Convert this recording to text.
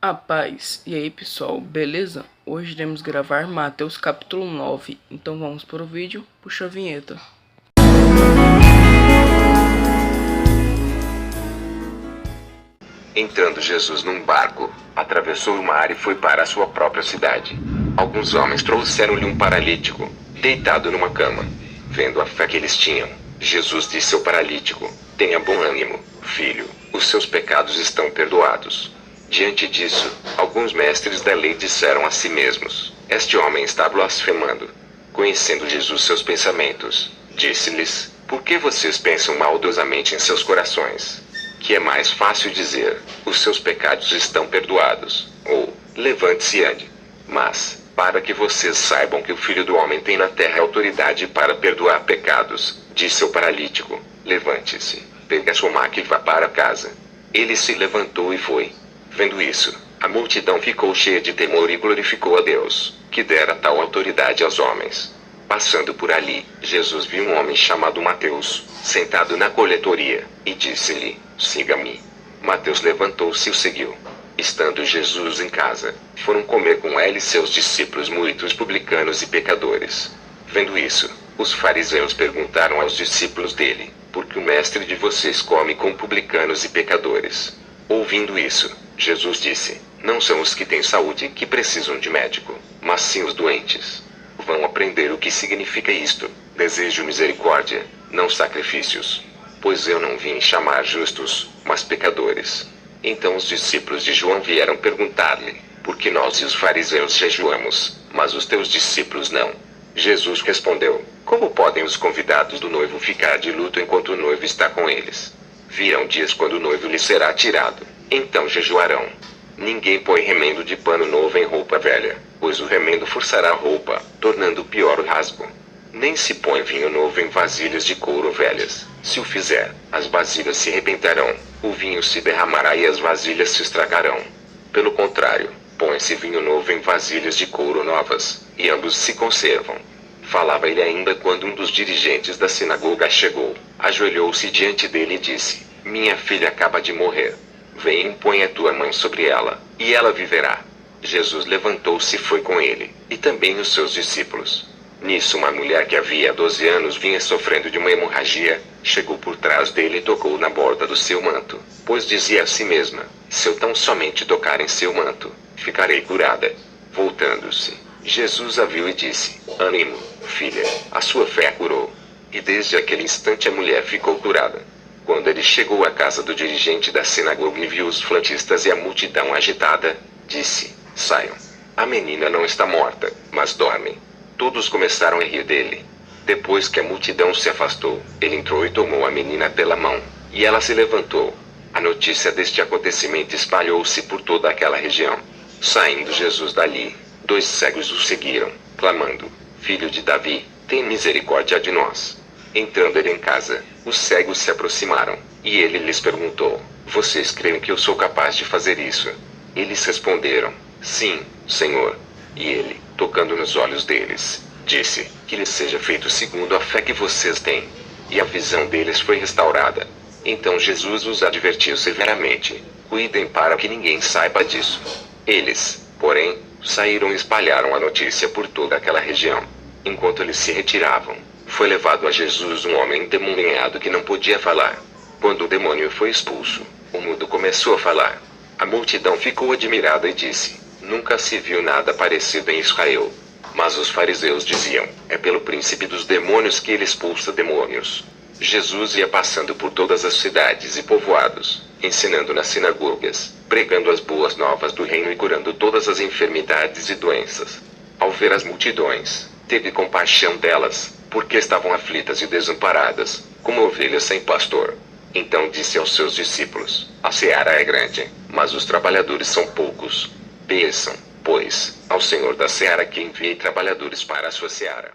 A paz. E aí pessoal, beleza? Hoje iremos gravar Mateus capítulo 9. Então vamos para o vídeo, puxa a vinheta. Entrando Jesus num barco, atravessou o mar e foi para a sua própria cidade. Alguns homens trouxeram-lhe um paralítico, deitado numa cama. Vendo a fé que eles tinham, Jesus disse ao paralítico: tenha bom ânimo, filho, os seus pecados estão perdoados. Diante disso, alguns mestres da lei disseram a si mesmos: este homem está blasfemando. Conhecendo Jesus seus pensamentos, disse-lhes: por que vocês pensam maldosamente em seus corações? Que é mais fácil dizer: os seus pecados estão perdoados, ou levante-se e ande. Mas, para que vocês saibam que o Filho do Homem tem na terra autoridade para perdoar pecados, disse ao paralítico: levante-se, pegue a sua maca e vá para casa. Ele se levantou e foi. Vendo isso, a multidão ficou cheia de temor e glorificou a Deus, que dera tal autoridade aos homens. Passando por ali, Jesus viu um homem chamado Mateus, sentado na coletoria, e disse-lhe: siga-me. Mateus levantou-se e o seguiu. Estando Jesus em casa, foram comer com ele e seus discípulos muitos publicanos e pecadores. Vendo isso, os fariseus perguntaram aos discípulos dele: por que o mestre de vocês come com publicanos e pecadores? Ouvindo isso, Jesus disse: não são os que têm saúde que precisam de médico, mas sim os doentes. Vão aprender o que significa isto: desejo misericórdia, não sacrifícios. Pois eu não vim chamar justos, mas pecadores. Então os discípulos de João vieram perguntar-lhe: por que nós e os fariseus jejuamos, mas os teus discípulos não? Jesus respondeu: como podem os convidados do noivo ficar de luto enquanto o noivo está com eles? Virão dias quando o noivo lhe será tirado, então jejuarão. Ninguém põe remendo de pano novo em roupa velha, pois o remendo forçará a roupa, tornando pior o rasgo. Nem se põe vinho novo em vasilhas de couro velhas. Se o fizer, as vasilhas se arrebentarão, o vinho se derramará e as vasilhas se estragarão. Pelo contrário, põe-se vinho novo em vasilhas de couro novas, e ambos se conservam. Falava ele ainda quando um dos dirigentes da sinagoga chegou, ajoelhou-se diante dele e disse: minha filha acaba de morrer. Vem e põe a tua mão sobre ela, e ela viverá. Jesus levantou-se e foi com ele, e também os seus discípulos. Nisso uma mulher que havia 12 anos vinha sofrendo de uma hemorragia, chegou por trás dele e tocou na borda do seu manto, pois dizia a si mesma: se eu tão somente tocar em seu manto, ficarei curada. Voltando-se, Jesus a viu e disse: ânimo, filha, a sua fé a curou. E desde aquele instante a mulher ficou curada. Quando ele chegou à casa do dirigente da sinagoga e viu os flantistas e a multidão agitada, disse: saiam. A menina não está morta, mas dorme. Todos começaram a rir dele. Depois que a multidão se afastou, ele entrou e tomou a menina pela mão, e ela se levantou. A notícia deste acontecimento espalhou-se por toda aquela região. Saindo Jesus dali, 2 cegos o seguiram, clamando: filho de Davi, tem misericórdia de nós. Entrando ele em casa, os cegos se aproximaram, e ele lhes perguntou: vocês creem que eu sou capaz de fazer isso? Eles responderam: sim, Senhor. E ele, tocando nos olhos deles, disse: que lhes seja feito segundo a fé que vocês têm. E a visão deles foi restaurada. Então Jesus os advertiu severamente: cuidem para que ninguém saiba disso. Eles, porém, saíram e espalharam a notícia por toda aquela região. Enquanto eles se retiravam, foi levado a Jesus um homem endemoniado que não podia falar. Quando o demônio foi expulso, o mudo começou a falar. A multidão ficou admirada e disse: nunca se viu nada parecido em Israel. Mas os fariseus diziam: é pelo príncipe dos demônios que ele expulsa demônios. Jesus ia passando por todas as cidades e povoados, ensinando nas sinagogas, pregando as boas novas do reino e curando todas as enfermidades e doenças. Ao ver as multidões, teve compaixão delas, porque estavam aflitas e desamparadas, como ovelhas sem pastor. Então disse aos seus discípulos: a seara é grande, mas os trabalhadores são poucos. Peçam, pois, ao Senhor da seara que envie trabalhadores para a sua seara.